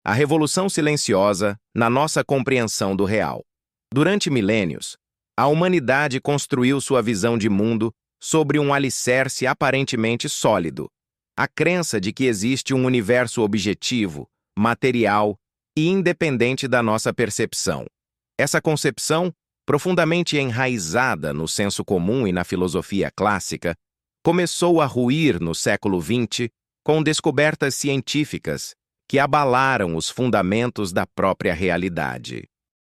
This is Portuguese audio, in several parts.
a revolução silenciosa na nossa compreensão do real. Durante milênios, a humanidade construiu sua visão de mundo sobre um alicerce aparentemente sólido, a crença de que existe um universo objetivo, material e independente da nossa percepção. Essa concepção, profundamente enraizada no senso comum e na filosofia clássica, começou a ruir no século XX com descobertas científicas que abalaram os fundamentos da própria realidade.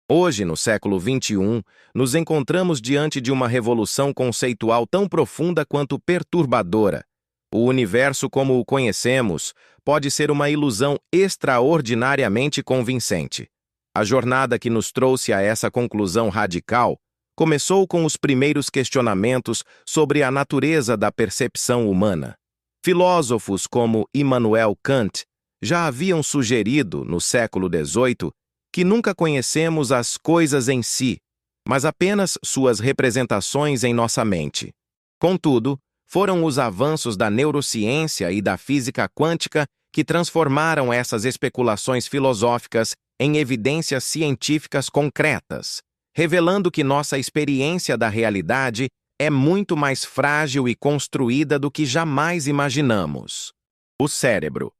Hoje, no século XXI, nos encontramos diante de uma revolução conceitual tão profunda quanto perturbadora. O universo como o conhecemos pode ser uma ilusão extraordinariamente convincente. A jornada que nos trouxe a essa conclusão radical começou com os primeiros questionamentos sobre a natureza da percepção humana. Filósofos como Immanuel Kant já haviam sugerido, no século XVIII, que nunca conhecemos as coisas em si, mas apenas suas representações em nossa mente. Contudo, foram os avanços da neurociência e da física quântica que transformaram essas especulações filosóficas em evidências científicas concretas, revelando que nossa experiência da realidade é muito mais frágil e construída do que jamais imaginamos. O cérebro,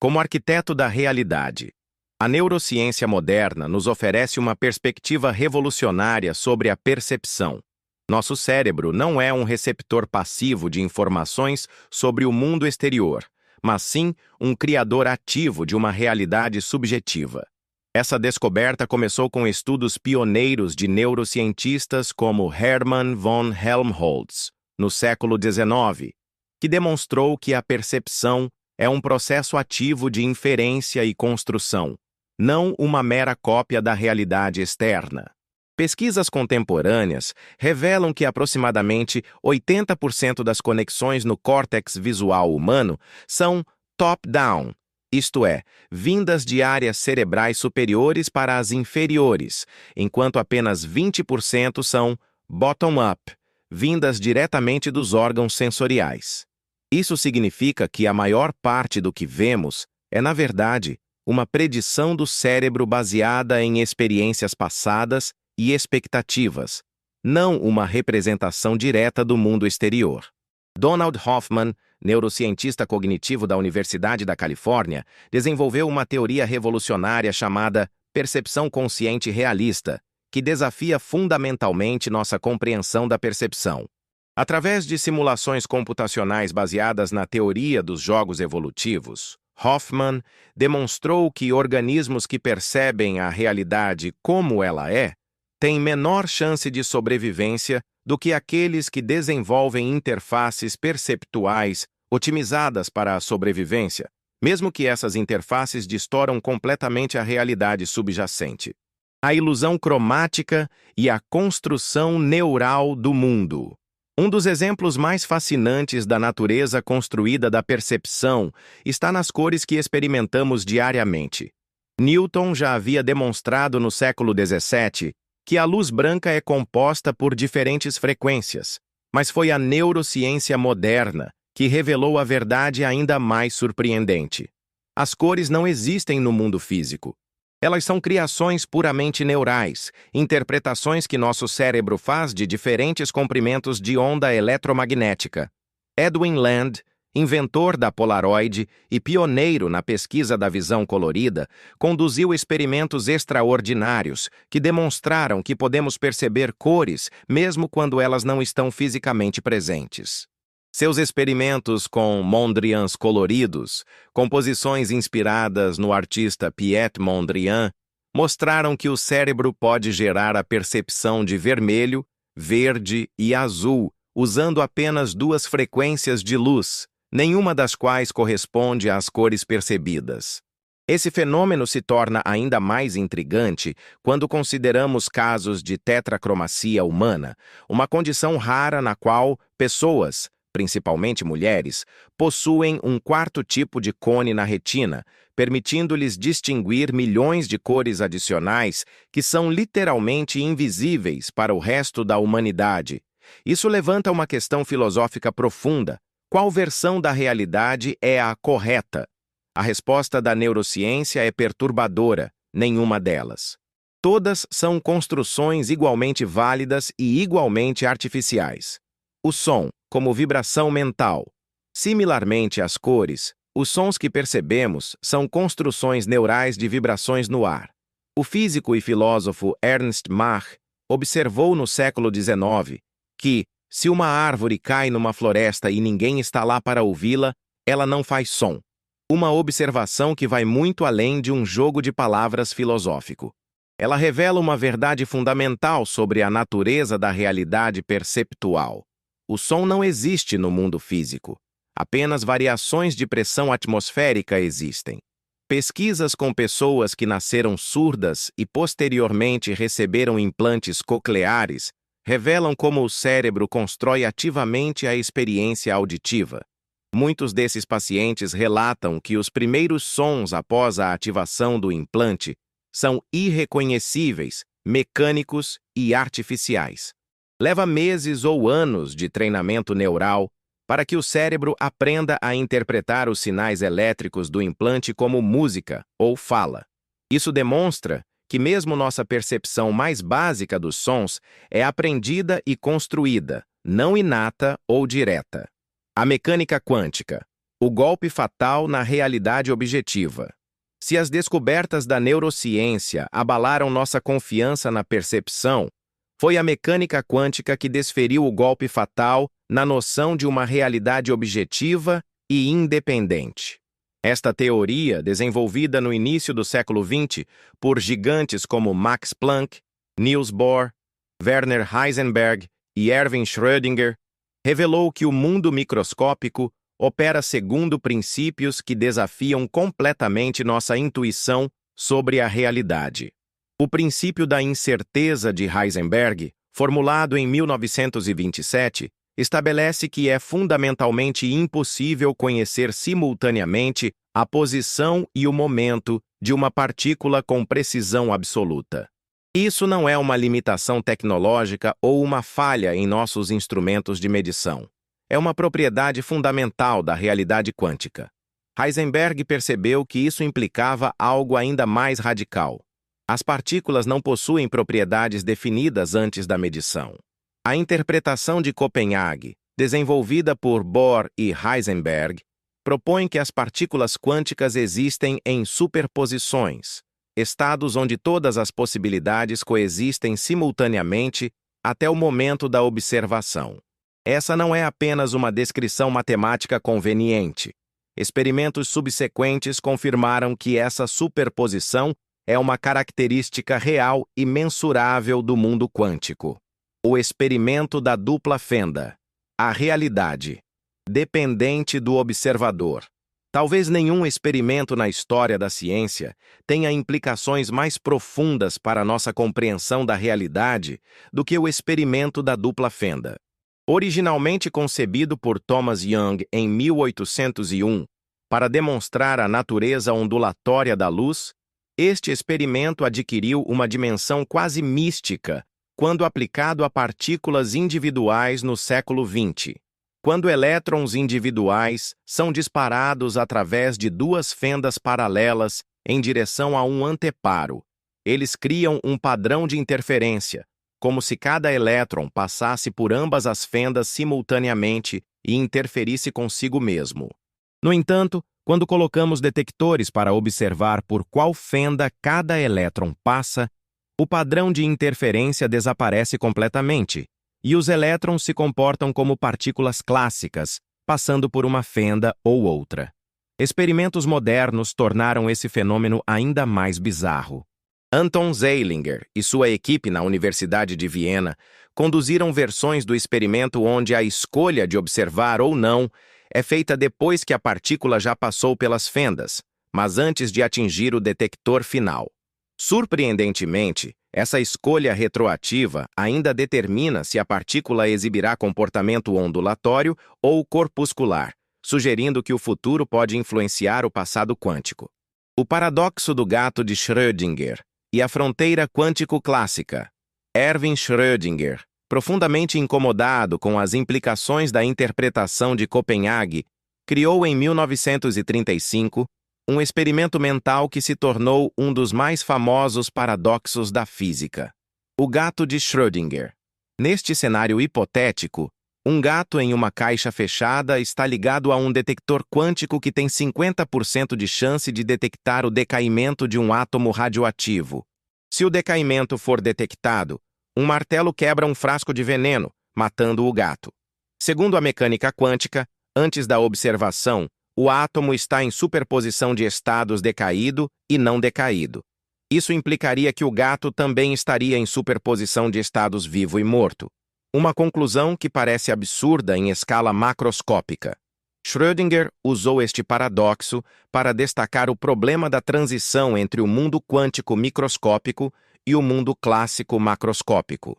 como arquiteto da realidade. A neurociência moderna nos oferece uma perspectiva revolucionária sobre a percepção. Nosso cérebro não é um receptor passivo de informações sobre o mundo exterior, mas sim um criador ativo de uma realidade subjetiva. Essa descoberta começou com estudos pioneiros de neurocientistas como Hermann von Helmholtz, no século XIX, que demonstrou que a percepção é um processo ativo de inferência e construção, não uma mera cópia da realidade externa. Pesquisas contemporâneas revelam que aproximadamente 80% das conexões no córtex visual humano são top-down, isto é, vindas de áreas cerebrais superiores para as inferiores, enquanto apenas 20% são bottom-up, vindas diretamente dos órgãos sensoriais. Isso significa que a maior parte do que vemos é, na verdade, uma predição do cérebro baseada em experiências passadas e expectativas, não uma representação direta do mundo exterior. Donald Hoffman, neurocientista cognitivo da Universidade da Califórnia, desenvolveu uma teoria revolucionária chamada percepção consciente realista, que desafia fundamentalmente nossa compreensão da percepção. Através de simulações computacionais baseadas na teoria dos jogos evolutivos, Hoffman demonstrou que organismos que percebem a realidade como ela é têm menor chance de sobrevivência do que aqueles que desenvolvem interfaces perceptuais otimizadas para a sobrevivência, mesmo que essas interfaces distorçam completamente a realidade subjacente. A ilusão cromática e a construção neural do mundo. Um dos exemplos mais fascinantes da natureza construída da percepção está nas cores que experimentamos diariamente. Newton já havia demonstrado no século XVII que a luz branca é composta por diferentes frequências, mas foi a neurociência moderna que revelou a verdade ainda mais surpreendente. As cores não existem no mundo físico. Elas são criações puramente neurais, interpretações que nosso cérebro faz de diferentes comprimentos de onda eletromagnética. Edwin Land, inventor da Polaroid e pioneiro na pesquisa da visão colorida, conduziu experimentos extraordinários que demonstraram que podemos perceber cores mesmo quando elas não estão fisicamente presentes. Seus experimentos com Mondrians coloridos, composições inspiradas no artista Piet Mondrian, mostraram que o cérebro pode gerar a percepção de vermelho, verde e azul, usando apenas duas frequências de luz, nenhuma das quais corresponde às cores percebidas. Esse fenômeno se torna ainda mais intrigante quando consideramos casos de tetracromacia humana, uma condição rara na qual pessoas, principalmente mulheres, possuem um quarto tipo de cone na retina, permitindo-lhes distinguir milhões de cores adicionais que são literalmente invisíveis para o resto da humanidade. Isso levanta uma questão filosófica profunda. Qual versão da realidade é a correta? A resposta da neurociência é perturbadora, nenhuma delas. Todas são construções igualmente válidas e igualmente artificiais. O som, como vibração mental. Similarmente às cores, os sons que percebemos são construções neurais de vibrações no ar. O físico e filósofo Ernst Mach observou no século XIX que, se uma árvore cai numa floresta e ninguém está lá para ouvi-la, ela não faz som. Uma observação que vai muito além de um jogo de palavras filosófico. Ela revela uma verdade fundamental sobre a natureza da realidade perceptual. O som não existe no mundo físico. Apenas variações de pressão atmosférica existem. Pesquisas com pessoas que nasceram surdas e posteriormente receberam implantes cocleares revelam como o cérebro constrói ativamente a experiência auditiva. Muitos desses pacientes relatam que os primeiros sons após a ativação do implante são irreconhecíveis, mecânicos e artificiais. Leva meses ou anos de treinamento neural para que o cérebro aprenda a interpretar os sinais elétricos do implante como música ou fala. Isso demonstra que mesmo nossa percepção mais básica dos sons é aprendida e construída, não inata ou direta. A mecânica quântica, o golpe fatal na realidade objetiva. Se as descobertas da neurociência abalaram nossa confiança na percepção, foi a mecânica quântica que desferiu o golpe fatal na noção de uma realidade objetiva e independente. Esta teoria, desenvolvida no início do século XX por gigantes como Max Planck, Niels Bohr, Werner Heisenberg e Erwin Schrödinger, revelou que o mundo microscópico opera segundo princípios que desafiam completamente nossa intuição sobre a realidade. O princípio da incerteza de Heisenberg, formulado em 1927, estabelece que é fundamentalmente impossível conhecer simultaneamente a posição e o momento de uma partícula com precisão absoluta. Isso não é uma limitação tecnológica ou uma falha em nossos instrumentos de medição. É uma propriedade fundamental da realidade quântica. Heisenberg percebeu que isso implicava algo ainda mais radical. As partículas não possuem propriedades definidas antes da medição. A interpretação de Copenhague, desenvolvida por Bohr e Heisenberg, propõe que as partículas quânticas existem em superposições, estados onde todas as possibilidades coexistem simultaneamente até o momento da observação. Essa não é apenas uma descrição matemática conveniente. Experimentos subsequentes confirmaram que essa superposição é uma característica real e mensurável do mundo quântico. O experimento da dupla fenda. A realidade. Dependente do observador. Talvez nenhum experimento na história da ciência tenha implicações mais profundas para a nossa compreensão da realidade do que o experimento da dupla fenda. Originalmente concebido por Thomas Young em 1801 para demonstrar a natureza ondulatória da luz, este experimento adquiriu uma dimensão quase mística quando aplicado a partículas individuais no século XX. Quando elétrons individuais são disparados através de duas fendas paralelas em direção a um anteparo, eles criam um padrão de interferência, como se cada elétron passasse por ambas as fendas simultaneamente e interferisse consigo mesmo. No entanto, quando colocamos detectores para observar por qual fenda cada elétron passa, o padrão de interferência desaparece completamente, e os elétrons se comportam como partículas clássicas, passando por uma fenda ou outra. Experimentos modernos tornaram esse fenômeno ainda mais bizarro. Anton Zeilinger e sua equipe na Universidade de Viena conduziram versões do experimento onde a escolha de observar ou não é feita depois que a partícula já passou pelas fendas, mas antes de atingir o detector final. Surpreendentemente, essa escolha retroativa ainda determina se a partícula exibirá comportamento ondulatório ou corpuscular, sugerindo que o futuro pode influenciar o passado quântico. O paradoxo do gato de Schrödinger e a fronteira quântico-clássica. Erwin Schrödinger, profundamente incomodado com as implicações da interpretação de Copenhague, criou em 1935 um experimento mental que se tornou um dos mais famosos paradoxos da física. O gato de Schrödinger. Neste cenário hipotético, um gato em uma caixa fechada está ligado a um detector quântico que tem 50% de chance de detectar o decaimento de um átomo radioativo. Se o decaimento for detectado, um martelo quebra um frasco de veneno, matando o gato. Segundo a mecânica quântica, antes da observação, o átomo está em superposição de estados decaído e não decaído. Isso implicaria que o gato também estaria em superposição de estados vivo e morto. Uma conclusão que parece absurda em escala macroscópica. Schrödinger usou este paradoxo para destacar o problema da transição entre o mundo quântico microscópico e o mundo clássico macroscópico.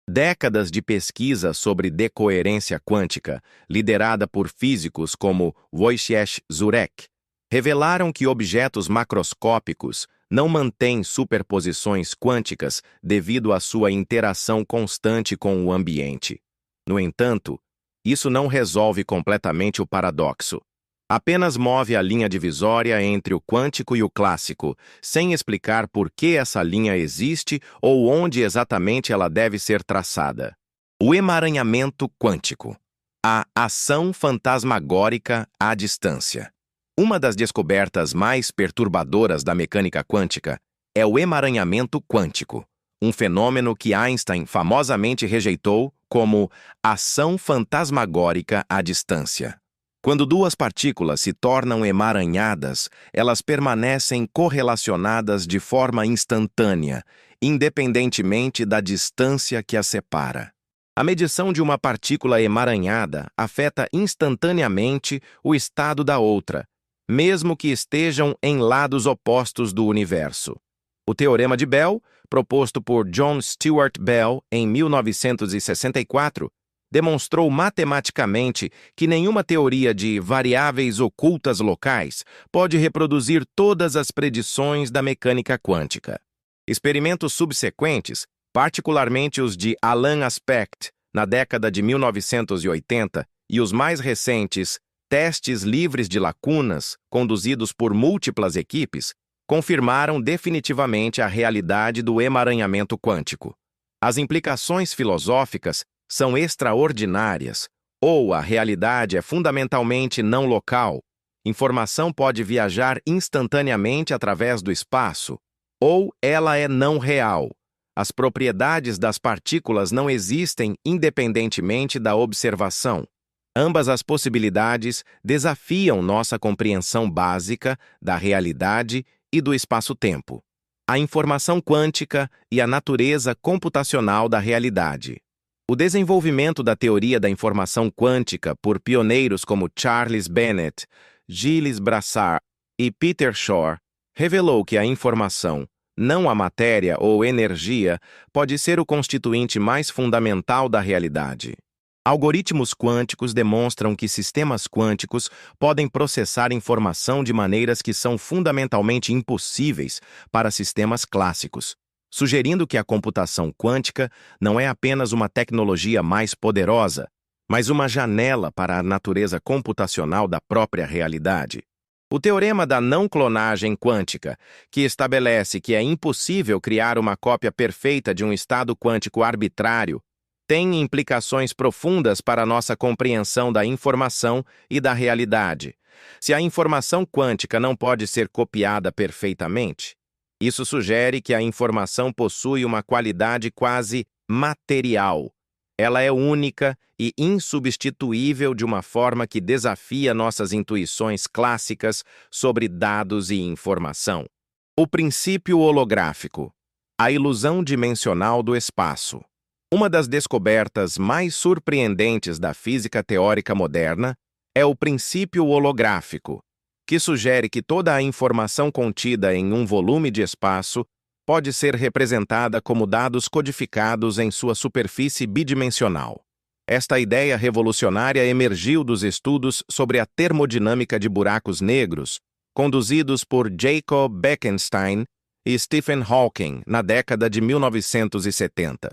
Décadas de pesquisa sobre decoerência quântica, liderada por físicos como Wojciech Zurek, revelaram que objetos macroscópicos não mantêm superposições quânticas devido à sua interação constante com o ambiente. No entanto, isso não resolve completamente o paradoxo. Apenas move a linha divisória entre o quântico e o clássico, sem explicar por que essa linha existe ou onde exatamente ela deve ser traçada. O emaranhamento quântico. A ação fantasmagórica à distância. Uma das descobertas mais perturbadoras da mecânica quântica é o emaranhamento quântico, um fenômeno que Einstein famosamente rejeitou como ação fantasmagórica à distância. Quando duas partículas se tornam emaranhadas, elas permanecem correlacionadas de forma instantânea, independentemente da distância que as separa. A medição de uma partícula emaranhada afeta instantaneamente o estado da outra, mesmo que estejam em lados opostos do universo. O teorema de Bell, proposto por John Stuart Bell em 1964, demonstrou matematicamente que nenhuma teoria de variáveis ocultas locais pode reproduzir todas as predições da mecânica quântica. Experimentos subsequentes, particularmente os de Alain Aspect, na década de 1980, e os mais recentes, testes livres de lacunas, conduzidos por múltiplas equipes, confirmaram definitivamente a realidade do emaranhamento quântico. As implicações filosóficas são extraordinárias, ou a realidade é fundamentalmente não local, informação pode viajar instantaneamente através do espaço, ou ela é não real. As propriedades das partículas não existem independentemente da observação. Ambas as possibilidades desafiam nossa compreensão básica da realidade e do espaço-tempo. A informação quântica e a natureza computacional da realidade. O desenvolvimento da teoria da informação quântica por pioneiros como Charles Bennett, Gilles Brassard e Peter Shor revelou que a informação, não a matéria ou energia, pode ser o constituinte mais fundamental da realidade. Algoritmos quânticos demonstram que sistemas quânticos podem processar informação de maneiras que são fundamentalmente impossíveis para sistemas clássicos, sugerindo que a computação quântica não é apenas uma tecnologia mais poderosa, mas uma janela para a natureza computacional da própria realidade. O teorema da não-clonagem quântica, que estabelece que é impossível criar uma cópia perfeita de um estado quântico arbitrário, tem implicações profundas para a nossa compreensão da informação e da realidade. Se a informação quântica não pode ser copiada perfeitamente, isso sugere que a informação possui uma qualidade quase material. Ela é única e insubstituível de uma forma que desafia nossas intuições clássicas sobre dados e informação. O princípio holográfico. A ilusão dimensional do espaço. Uma das descobertas mais surpreendentes da física teórica moderna é o princípio holográfico, que sugere que toda a informação contida em um volume de espaço pode ser representada como dados codificados em sua superfície bidimensional. Esta ideia revolucionária emergiu dos estudos sobre a termodinâmica de buracos negros, conduzidos por Jacob Bekenstein e Stephen Hawking na década de 1970.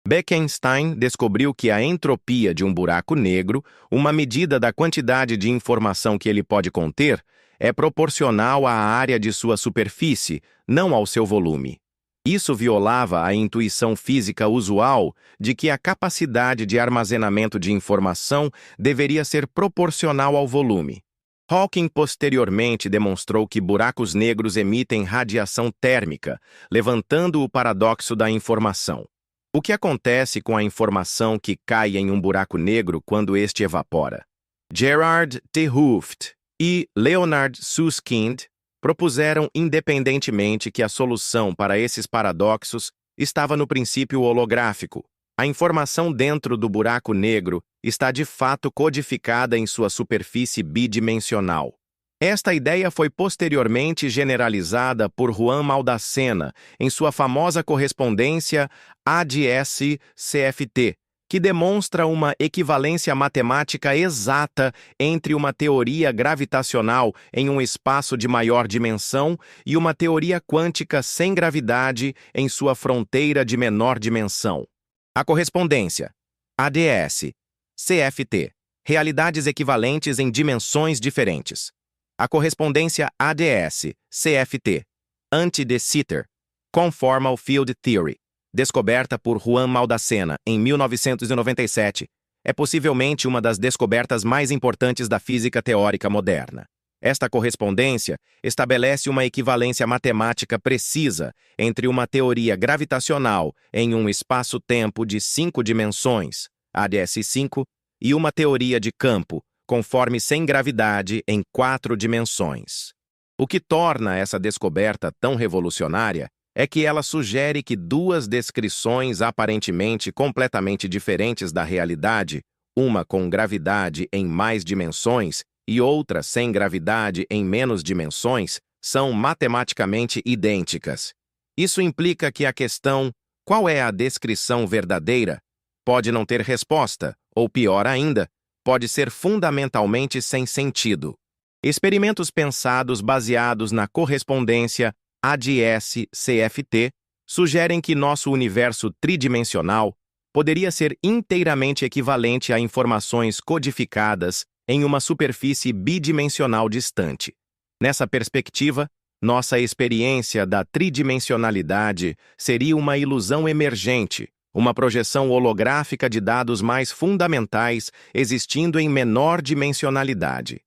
Bekenstein descobriu que a entropia de um buraco negro, uma medida da quantidade de informação que ele pode conter, é proporcional à área de sua superfície, não ao seu volume. Isso violava a intuição física usual de que a capacidade de armazenamento de informação deveria ser proporcional ao volume. Hawking posteriormente demonstrou que buracos negros emitem radiação térmica, levantando o paradoxo da informação. O que acontece com a informação que cai em um buraco negro quando este evapora? Gerard 't Hooft e Leonard Susskind propuseram independentemente que a solução para esses paradoxos estava no princípio holográfico. A informação dentro do buraco negro está de fato codificada em sua superfície bidimensional. Esta ideia foi posteriormente generalizada por Juan Maldacena em sua famosa correspondência ADS-CFT, que demonstra uma equivalência matemática exata entre uma teoria gravitacional em um espaço de maior dimensão e uma teoria quântica sem gravidade em sua fronteira de menor dimensão. A correspondência ADS-CFT, realidades equivalentes em dimensões diferentes. A correspondência ADS-CFT, Anti-de Sitter, Conformal Field Theory, descoberta por Juan Maldacena em 1997, é possivelmente uma das descobertas mais importantes da física teórica moderna. Esta correspondência estabelece uma equivalência matemática precisa entre uma teoria gravitacional em um espaço-tempo de 5 dimensões, ADS-5, e uma teoria de campo, conforme sem gravidade em 4 dimensões. O que torna essa descoberta tão revolucionária é que ela sugere que duas descrições aparentemente completamente diferentes da realidade, uma com gravidade em mais dimensões e outra sem gravidade em menos dimensões, são matematicamente idênticas. Isso implica que a questão "qual é a descrição verdadeira?" pode não ter resposta, ou pior ainda, pode ser fundamentalmente sem sentido. Experimentos pensados baseados na correspondência ADS-CFT sugerem que nosso universo tridimensional poderia ser inteiramente equivalente a informações codificadas em uma superfície bidimensional distante. Nessa perspectiva, nossa experiência da tridimensionalidade seria uma ilusão emergente, uma projeção holográfica de dados mais fundamentais existindo em menor dimensionalidade.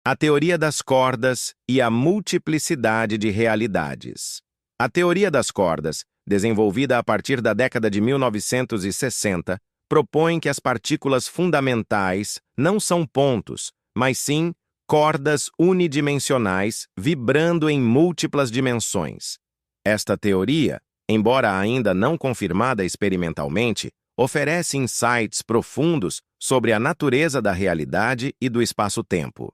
A teoria das cordas e a multiplicidade de realidades. A teoria das cordas, desenvolvida a partir da década de 1960, propõe que as partículas fundamentais não são pontos, mas sim cordas unidimensionais vibrando em múltiplas dimensões. Esta teoria, embora ainda não confirmada experimentalmente, oferece insights profundos sobre a natureza da realidade e do espaço-tempo.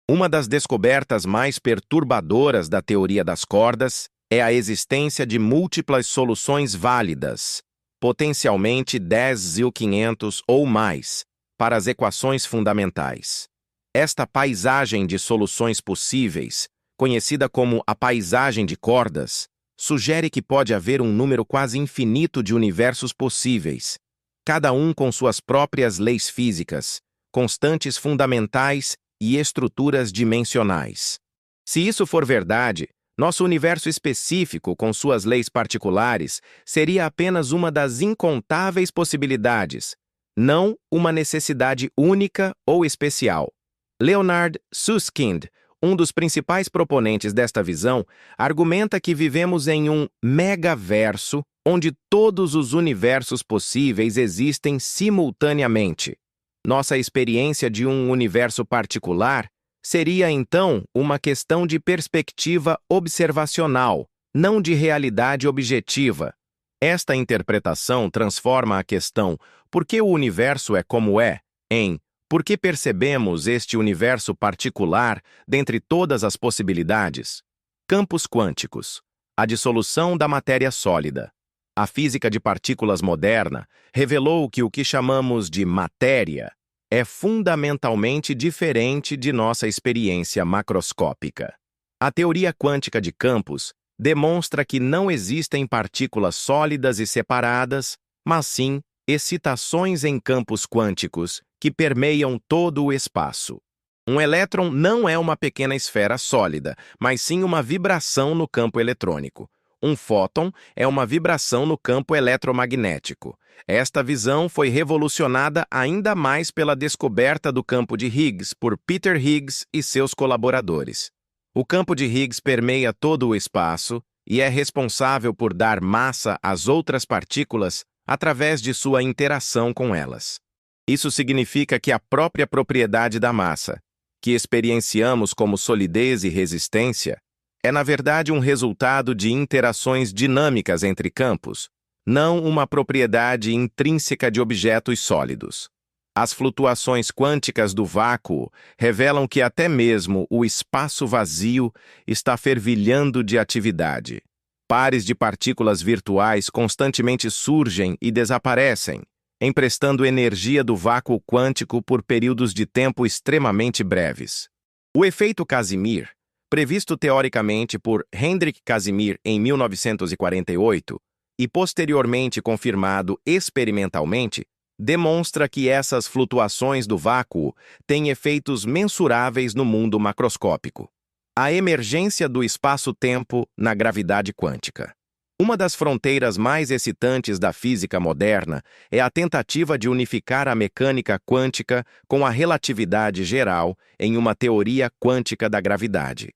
Uma das descobertas mais perturbadoras da teoria das cordas é a existência de múltiplas soluções válidas, potencialmente 10.500 ou mais, para as equações fundamentais. Esta paisagem de soluções possíveis, conhecida como a paisagem de cordas, sugere que pode haver um número quase infinito de universos possíveis, cada um com suas próprias leis físicas, constantes fundamentais e estruturas dimensionais. Se isso for verdade, nosso universo específico, com suas leis particulares, seria apenas uma das incontáveis possibilidades, não uma necessidade única ou especial. Leonard Susskind, um dos principais proponentes desta visão, argumenta que vivemos em um megaverso onde todos os universos possíveis existem simultaneamente. Nossa experiência de um universo particular seria, então, uma questão de perspectiva observacional, não de realidade objetiva. Esta interpretação transforma a questão "por que o universo é como é?" em "por que percebemos este universo particular dentre todas as possibilidades?" Campos quânticos. A dissolução da matéria sólida. A física de partículas moderna revelou que o que chamamos de matéria é fundamentalmente diferente de nossa experiência macroscópica. A teoria quântica de campos demonstra que não existem partículas sólidas e separadas, mas sim excitações em campos quânticos que permeiam todo o espaço. Um elétron não é uma pequena esfera sólida, mas sim uma vibração no campo eletrônico. Um fóton é uma vibração no campo eletromagnético. Esta visão foi revolucionada ainda mais pela descoberta do campo de Higgs por Peter Higgs e seus colaboradores. O campo de Higgs permeia todo o espaço e é responsável por dar massa às outras partículas através de sua interação com elas. Isso significa que a própria propriedade da massa, que experienciamos como solidez e resistência, é na verdade um resultado de interações dinâmicas entre campos, não uma propriedade intrínseca de objetos sólidos. As flutuações quânticas do vácuo revelam que até mesmo o espaço vazio está fervilhando de atividade. Pares de partículas virtuais constantemente surgem e desaparecem, emprestando energia do vácuo quântico por períodos de tempo extremamente breves. O efeito Casimir, previsto teoricamente por Hendrik Casimir em 1948 e posteriormente confirmado experimentalmente, demonstra que essas flutuações do vácuo têm efeitos mensuráveis no mundo macroscópico. A emergência do espaço-tempo na gravidade quântica. Uma das fronteiras mais excitantes da física moderna é a tentativa de unificar a mecânica quântica com a relatividade geral em uma teoria quântica da gravidade.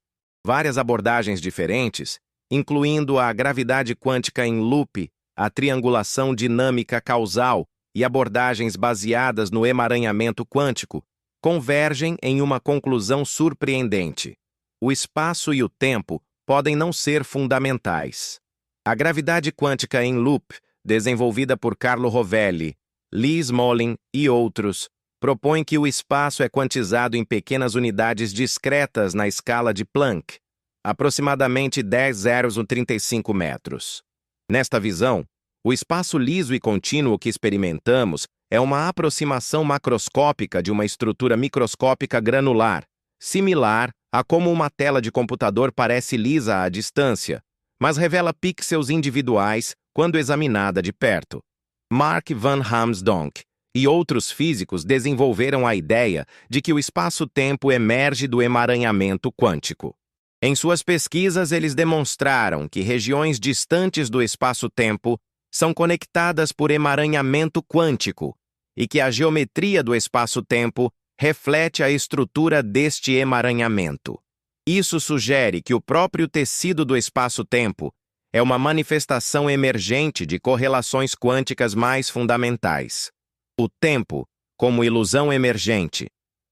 Várias abordagens diferentes, incluindo a gravidade quântica em loop, a triangulação dinâmica causal e abordagens baseadas no emaranhamento quântico, convergem em uma conclusão surpreendente. O espaço e o tempo podem não ser fundamentais. A gravidade quântica em loop, desenvolvida por Carlo Rovelli, Lee Smolin e outros, propõe que o espaço é quantizado em pequenas unidades discretas na escala de Planck, aproximadamente 10^35 metros. Nesta visão, o espaço liso e contínuo que experimentamos é uma aproximação macroscópica de uma estrutura microscópica granular, similar a como uma tela de computador parece lisa à distância, mas revela pixels individuais quando examinada de perto. Mark van Hamsdonk e outros físicos desenvolveram a ideia de que o espaço-tempo emerge do emaranhamento quântico. Em suas pesquisas, eles demonstraram que regiões distantes do espaço-tempo são conectadas por emaranhamento quântico e que a geometria do espaço-tempo reflete a estrutura deste emaranhamento. Isso sugere que o próprio tecido do espaço-tempo é uma manifestação emergente de correlações quânticas mais fundamentais. O tempo, como ilusão emergente.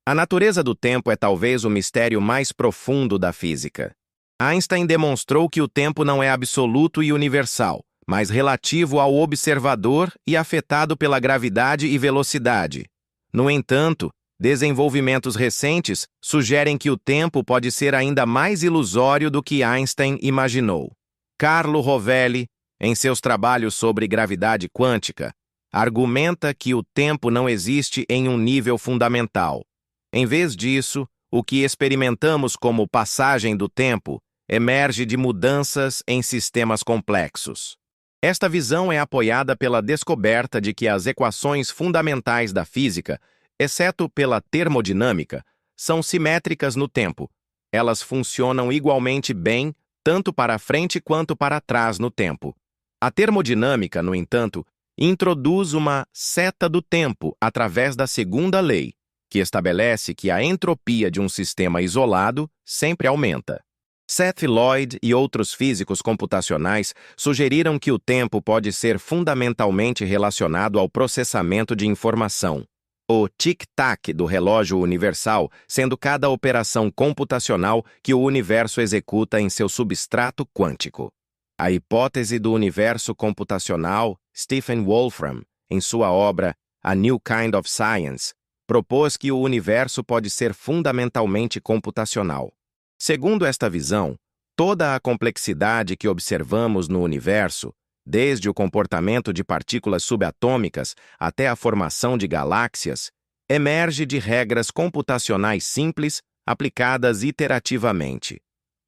A natureza do tempo é talvez o mistério mais profundo da física. Einstein demonstrou que o tempo não é absoluto e universal, mas relativo ao observador e afetado pela gravidade e velocidade. No entanto, desenvolvimentos recentes sugerem que o tempo pode ser ainda mais ilusório do que Einstein imaginou. Carlo Rovelli, em seus trabalhos sobre gravidade quântica, argumenta que o tempo não existe em um nível fundamental. Em vez disso, o que experimentamos como passagem do tempo emerge de mudanças em sistemas complexos. Esta visão é apoiada pela descoberta de que as equações fundamentais da física, exceto pela termodinâmica, são simétricas no tempo. Elas funcionam igualmente bem, tanto para frente quanto para trás no tempo. A termodinâmica, no entanto, introduz uma seta do tempo através da segunda lei, que estabelece que a entropia de um sistema isolado sempre aumenta. Seth Lloyd e outros físicos computacionais sugeriram que o tempo pode ser fundamentalmente relacionado ao processamento de informação. O tic-tac do relógio universal sendo cada operação computacional que o universo executa em seu substrato quântico. A hipótese do universo computacional, Stephen Wolfram, em sua obra A New Kind of Science, propôs que o universo pode ser fundamentalmente computacional. Segundo esta visão, toda a complexidade que observamos no universo, desde o comportamento de partículas subatômicas até a formação de galáxias, emerge de regras computacionais simples aplicadas iterativamente.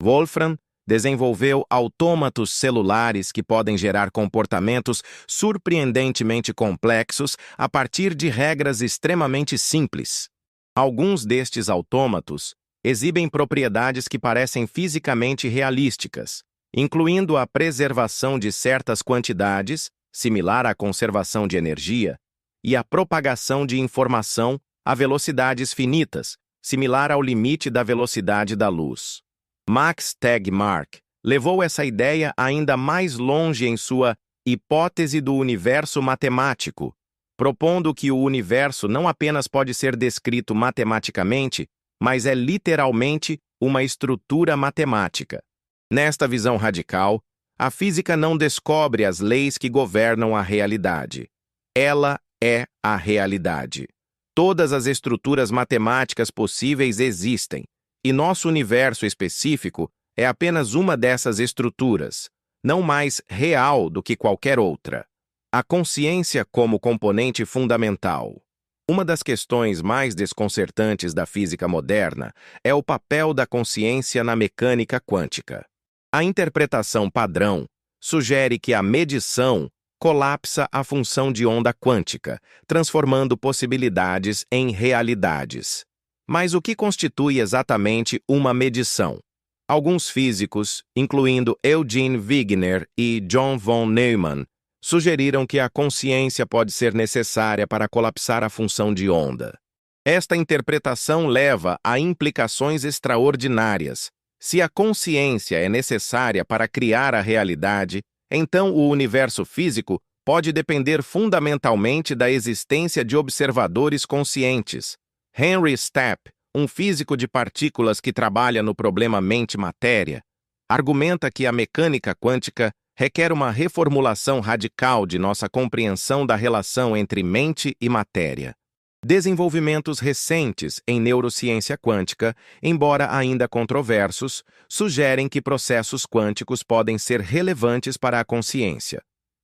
Wolfram desenvolveu autômatos celulares que podem gerar comportamentos surpreendentemente complexos a partir de regras extremamente simples. Alguns destes autômatos exibem propriedades que parecem fisicamente realísticas, incluindo a preservação de certas quantidades, similar à conservação de energia, e a propagação de informação a velocidades finitas, similar ao limite da velocidade da luz. Max Tegmark levou essa ideia ainda mais longe em sua hipótese do universo matemático, propondo que o universo não apenas pode ser descrito matematicamente, mas é literalmente uma estrutura matemática. Nesta visão radical, a física não descobre as leis que governam a realidade. Ela é a realidade. Todas as estruturas matemáticas possíveis existem, e nosso universo específico é apenas uma dessas estruturas, não mais real do que qualquer outra. A consciência como componente fundamental. Uma das questões mais desconcertantes da física moderna é o papel da consciência na mecânica quântica. A interpretação padrão sugere que a medição colapsa a função de onda quântica, transformando possibilidades em realidades. Mas o que constitui exatamente uma medição? Alguns físicos, incluindo Eugene Wigner e John von Neumann, sugeriram que a consciência pode ser necessária para colapsar a função de onda. Esta interpretação leva a implicações extraordinárias. Se a consciência é necessária para criar a realidade, então o universo físico pode depender fundamentalmente da existência de observadores conscientes. Henry Stapp, um físico de partículas que trabalha no problema mente-matéria, argumenta que a mecânica quântica requer uma reformulação radical de nossa compreensão da relação entre mente e matéria. Desenvolvimentos recentes em neurociência quântica, embora ainda controversos, sugerem que processos quânticos podem ser relevantes para a consciência.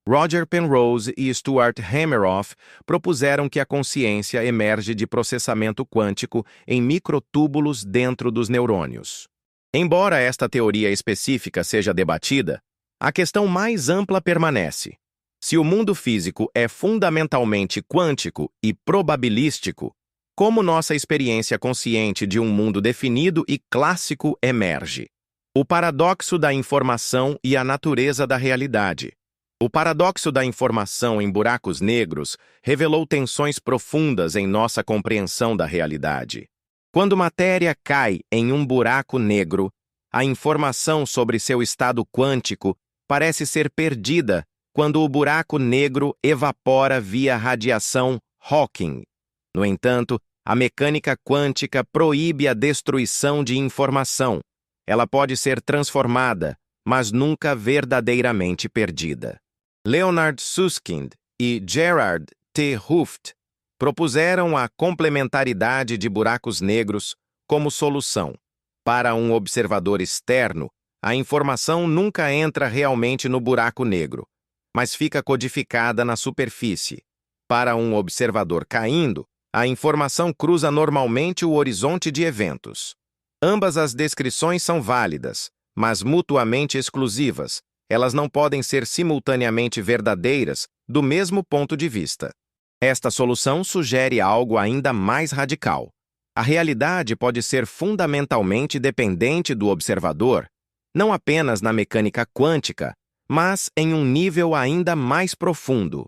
Roger Penrose e Stuart Hameroff propuseram que a consciência emerge de processamento quântico em microtúbulos dentro dos neurônios. Embora esta teoria específica seja debatida, a questão mais ampla permanece. Se o mundo físico é fundamentalmente quântico e probabilístico, como nossa experiência consciente de um mundo definido e clássico emerge? O paradoxo da informação e a natureza da realidade. O paradoxo da informação em buracos negros revelou tensões profundas em nossa compreensão da realidade. Quando matéria cai em um buraco negro, a informação sobre seu estado quântico parece ser perdida quando o buraco negro evapora via radiação Hawking. No entanto, a mecânica quântica proíbe a destruição de informação. Ela pode ser transformada, mas nunca verdadeiramente perdida. Leonard Susskind e Gerard T. Hooft propuseram a complementaridade de buracos negros como solução. Para um observador externo, a informação nunca entra realmente no buraco negro, mas fica codificada na superfície. Para um observador caindo, a informação cruza normalmente o horizonte de eventos. Ambas as descrições são válidas, mas mutuamente exclusivas. Elas não podem ser simultaneamente verdadeiras do mesmo ponto de vista. Esta solução sugere algo ainda mais radical. A realidade pode ser fundamentalmente dependente do observador, não apenas na mecânica quântica, mas em um nível ainda mais profundo.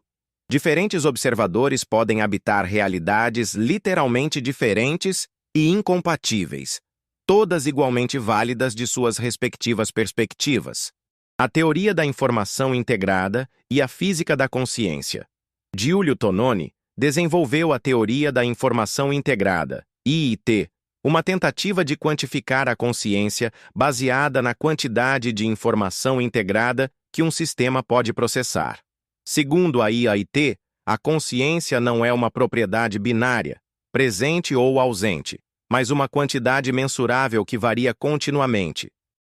Diferentes observadores podem habitar realidades literalmente diferentes e incompatíveis, todas igualmente válidas de suas respectivas perspectivas. A teoria da informação integrada e a física da consciência. Giulio Tononi desenvolveu a teoria da informação integrada, IIT, uma tentativa de quantificar a consciência baseada na quantidade de informação integrada que um sistema pode processar. Segundo a IIT, a consciência não é uma propriedade binária, presente ou ausente, mas uma quantidade mensurável que varia continuamente.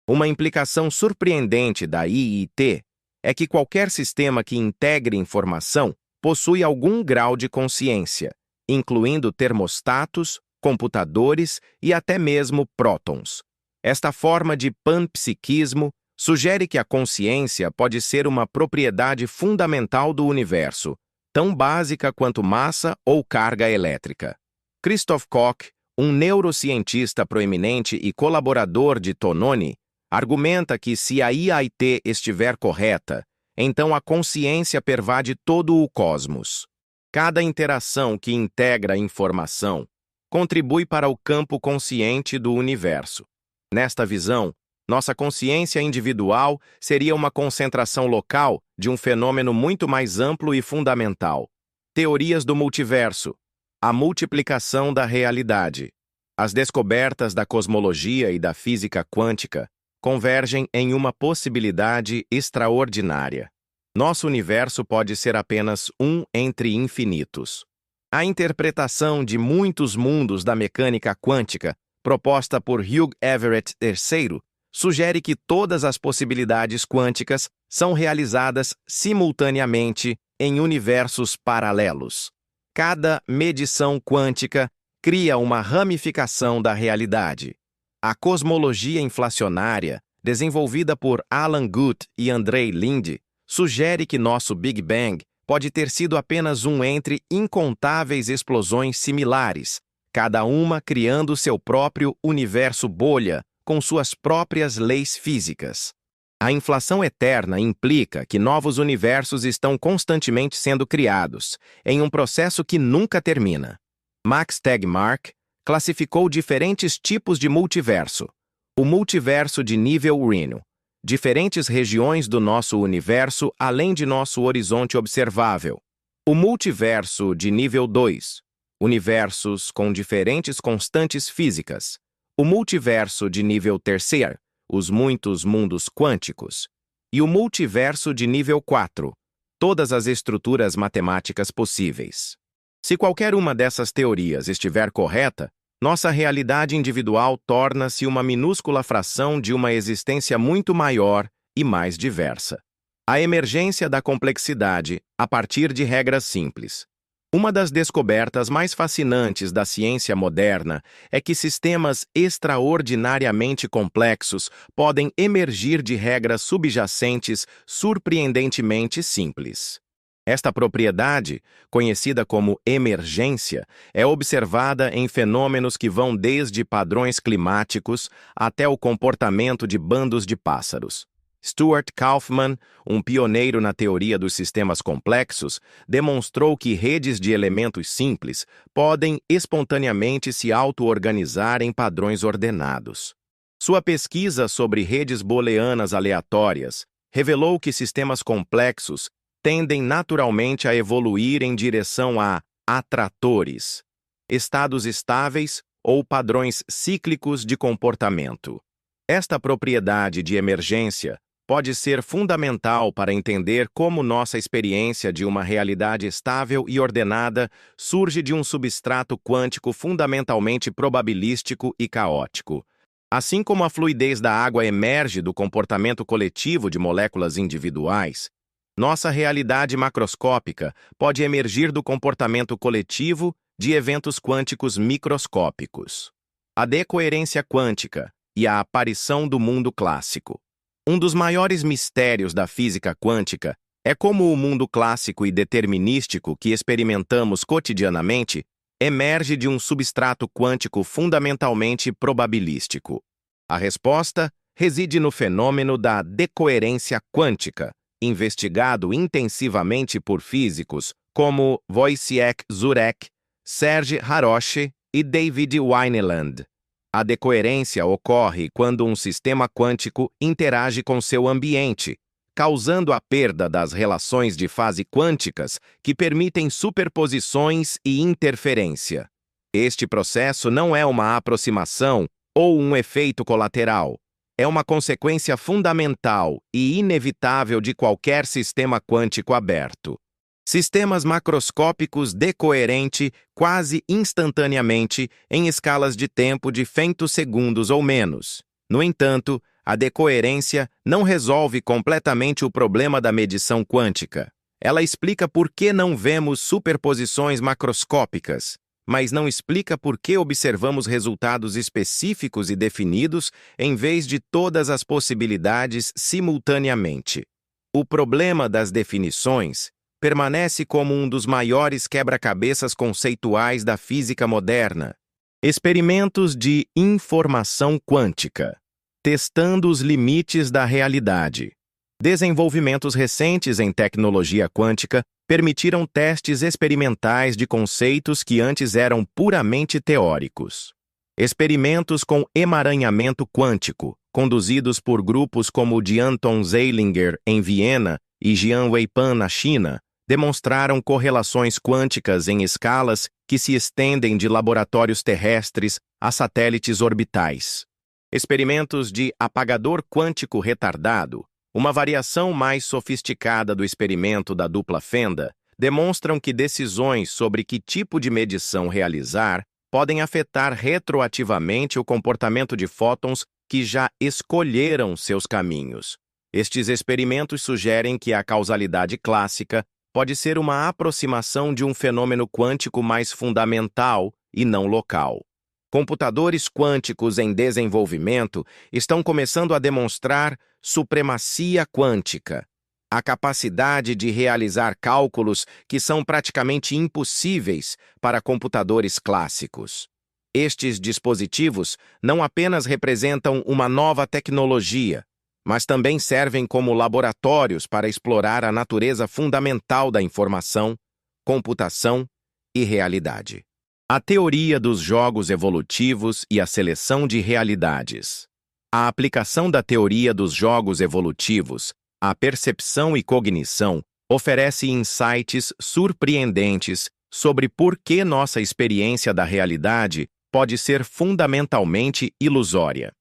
Uma implicação surpreendente da IIT é que qualquer sistema que integre informação possui algum grau de consciência, incluindo termostatos, computadores e até mesmo prótons. Esta forma de panpsiquismo sugere que a consciência pode ser uma propriedade fundamental do universo, tão básica quanto massa ou carga elétrica. Christoph Koch, Um neurocientista proeminente e colaborador de Tononi argumenta que se a IIT estiver correta, então a consciência pervade todo o cosmos. Cada interação que integra a informação contribui para o campo consciente do universo. Nesta visão, nossa consciência individual seria uma concentração local de um fenômeno muito mais amplo e fundamental. Teorias do multiverso. A multiplicação da realidade. As descobertas da cosmologia e da física quântica convergem em uma possibilidade extraordinária. Nosso universo pode ser apenas um entre infinitos. A interpretação de muitos mundos da mecânica quântica, proposta por Hugh Everett III, sugere que todas as possibilidades quânticas são realizadas simultaneamente em universos paralelos. Cada medição quântica cria uma ramificação da realidade. A cosmologia inflacionária, desenvolvida por Alan Guth e Andrei Linde, sugere que nosso Big Bang pode ter sido apenas um entre incontáveis explosões similares, cada uma criando seu próprio universo bolha, com suas próprias leis físicas. A inflação eterna implica que novos universos estão constantemente sendo criados, em um processo que nunca termina. Max Tegmark classificou diferentes tipos de multiverso. O multiverso de nível Rhino, diferentes regiões do nosso universo além de nosso horizonte observável. O multiverso de nível 2, universos com diferentes constantes físicas. O multiverso de nível 3, os muitos mundos quânticos. E o multiverso de nível 4, todas as estruturas matemáticas possíveis. Se qualquer uma dessas teorias estiver correta, nossa realidade individual torna-se uma minúscula fração de uma existência muito maior e mais diversa. A emergência da complexidade a partir de regras simples. Uma das descobertas mais fascinantes da ciência moderna é que sistemas extraordinariamente complexos podem emergir de regras subjacentes surpreendentemente simples. Esta propriedade, conhecida como emergência, é observada em fenômenos que vão desde padrões climáticos até o comportamento de bandos de pássaros. Stuart Kauffman, um pioneiro na teoria dos sistemas complexos, demonstrou que redes de elementos simples podem espontaneamente se auto-organizar em padrões ordenados. Sua pesquisa sobre redes booleanas aleatórias revelou que sistemas complexos tendem naturalmente a evoluir em direção a atratores, estados estáveis ou padrões cíclicos de comportamento. Esta propriedade de emergência pode ser fundamental para entender como nossa experiência de uma realidade estável e ordenada surge de um substrato quântico fundamentalmente probabilístico e caótico. Assim como a fluidez da água emerge do comportamento coletivo de moléculas individuais, nossa realidade macroscópica pode emergir do comportamento coletivo de eventos quânticos microscópicos. A decoerência quântica e a aparição do mundo clássico. Um dos maiores mistérios da física quântica é como o mundo clássico e determinístico que experimentamos cotidianamente emerge de um substrato quântico fundamentalmente probabilístico. A resposta reside no fenômeno da decoerência quântica, investigado intensivamente por físicos como Wojciech Zurek, Serge Haroche e David Wineland. A decoerência ocorre quando um sistema quântico interage com seu ambiente, causando a perda das relações de fase quânticas que permitem superposições e interferência. Este processo não é uma aproximação ou um efeito colateral. É uma consequência fundamental e inevitável de qualquer sistema quântico aberto. Sistemas macroscópicos decoerente quase instantaneamente em escalas de tempo de femtosegundos ou menos. No entanto, a decoerência não resolve completamente o problema da medição quântica. Ela explica por que não vemos superposições macroscópicas, mas não explica por que observamos resultados específicos e definidos em vez de todas as possibilidades simultaneamente. O problema das definições permanece como um dos maiores quebra-cabeças conceituais da física moderna. Experimentos de informação quântica, testando os limites da realidade. Desenvolvimentos recentes em tecnologia quântica permitiram testes experimentais de conceitos que antes eram puramente teóricos. Experimentos com emaranhamento quântico, conduzidos por grupos como o de Anton Zeilinger, em Viena, e Jian Weipan, na China, demonstraram correlações quânticas em escalas que se estendem de laboratórios terrestres a satélites orbitais. Experimentos de apagador quântico retardado, uma variação mais sofisticada do experimento da dupla fenda, demonstram que decisões sobre que tipo de medição realizar podem afetar retroativamente o comportamento de fótons que já escolheram seus caminhos. Estes experimentos sugerem que a causalidade clássica pode ser uma aproximação de um fenômeno quântico mais fundamental e não local. Computadores quânticos em desenvolvimento estão começando a demonstrar supremacia quântica, a capacidade de realizar cálculos que são praticamente impossíveis para computadores clássicos. Estes dispositivos não apenas representam uma nova tecnologia, mas também servem como laboratórios para explorar a natureza fundamental da informação, computação e realidade. A teoria dos jogos evolutivos e a seleção de realidades. A aplicação da teoria dos jogos evolutivos à percepção e cognição oferece insights surpreendentes sobre por que nossa experiência da realidade pode ser fundamentalmente ilusória.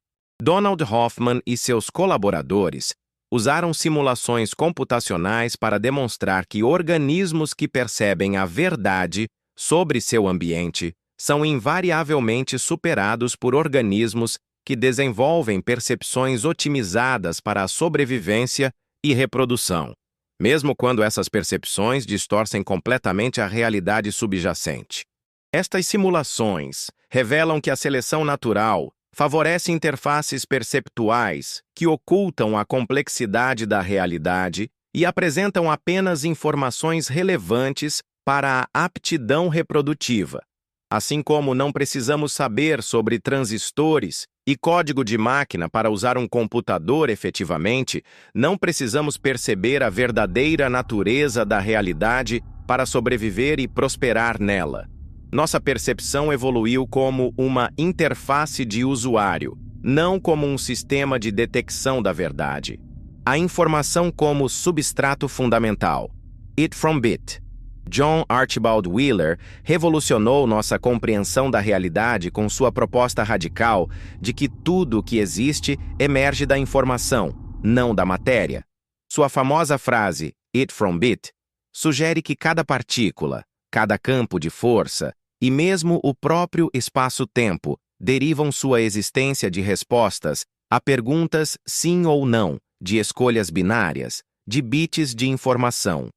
Donald Hoffman e seus colaboradores usaram simulações computacionais para demonstrar que organismos que percebem a verdade sobre seu ambiente são invariavelmente superados por organismos que desenvolvem percepções otimizadas para a sobrevivência e reprodução, mesmo quando essas percepções distorcem completamente a realidade subjacente. Estas simulações revelam que a seleção natural favorece interfaces perceptuais que ocultam a complexidade da realidade e apresentam apenas informações relevantes para a aptidão reprodutiva. Assim como não precisamos saber sobre transistores e código de máquina para usar um computador efetivamente, não precisamos perceber a verdadeira natureza da realidade para sobreviver e prosperar nela. Nossa percepção evoluiu como uma interface de usuário, não como um sistema de detecção da verdade. A informação como substrato fundamental. It from Bit. John Archibald Wheeler revolucionou nossa compreensão da realidade com sua proposta radical de que tudo o que existe emerge da informação, não da matéria. Sua famosa frase, It from Bit, sugere que cada partícula, cada campo de força e mesmo o próprio espaço-tempo derivam sua existência de respostas a perguntas sim ou não, de escolhas binárias, de bits de informação.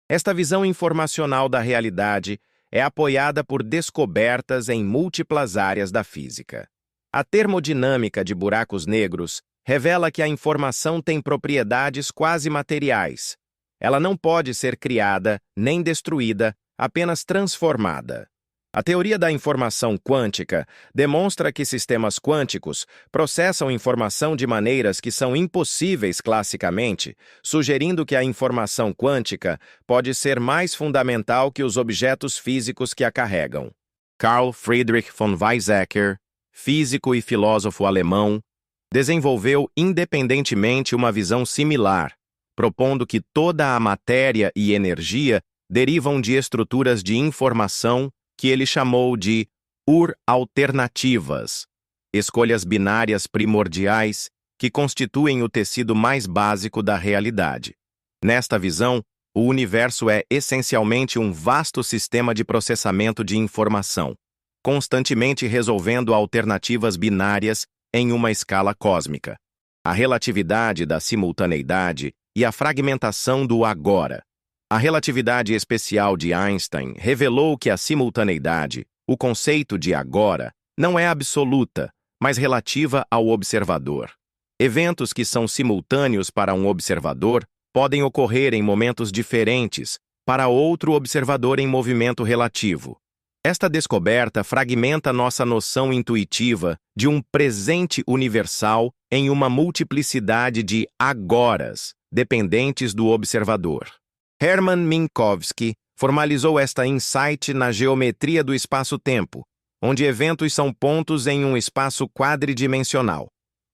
Esta visão informacional da realidade é apoiada por descobertas em múltiplas áreas da física. A termodinâmica de buracos negros revela que a informação tem propriedades quase materiais. Ela não pode ser criada nem destruída, apenas transformada. A teoria da informação quântica demonstra que sistemas quânticos processam informação de maneiras que são impossíveis classicamente, sugerindo que a informação quântica pode ser mais fundamental que os objetos físicos que a carregam. Carl Friedrich von Weizsäcker, físico e filósofo alemão, desenvolveu independentemente uma visão similar, propondo que toda a matéria e energia derivam de estruturas de informação que ele chamou de alternativas, escolhas binárias primordiais que constituem o tecido mais básico da realidade. Nesta visão, o universo é essencialmente um vasto sistema de processamento de informação, constantemente resolvendo alternativas binárias em uma escala cósmica. A relatividade da simultaneidade e a fragmentação do agora. A relatividade especial de Einstein revelou que a simultaneidade, o conceito de agora, não é absoluta, mas relativa ao observador. Eventos que são simultâneos para um observador podem ocorrer em momentos diferentes para outro observador em movimento relativo. Esta descoberta fragmenta nossa noção intuitiva de um presente universal em uma multiplicidade de agoras, dependentes do observador. Hermann Minkowski formalizou esta insight na geometria do espaço-tempo, onde eventos são pontos em um espaço quadridimensional.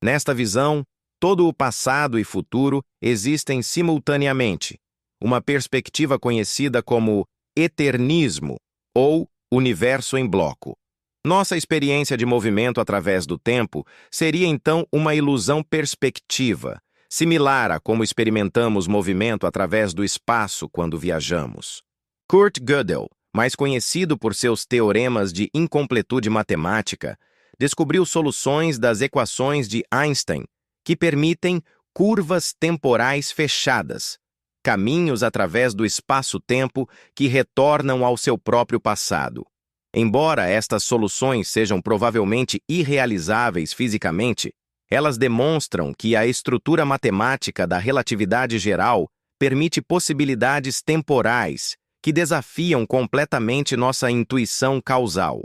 Nesta visão, todo o passado e futuro existem simultaneamente, uma perspectiva conhecida como eternismo ou universo em bloco. Nossa experiência de movimento através do tempo seria então uma ilusão perspectiva, similar a como experimentamos movimento através do espaço quando viajamos. Kurt Gödel, mais conhecido por seus teoremas de incompletude matemática, descobriu soluções das equações de Einstein que permitem curvas temporais fechadas, caminhos através do espaço-tempo que retornam ao seu próprio passado. Embora estas soluções sejam provavelmente irrealizáveis fisicamente, elas demonstram que a estrutura matemática da relatividade geral permite possibilidades temporais que desafiam completamente nossa intuição causal.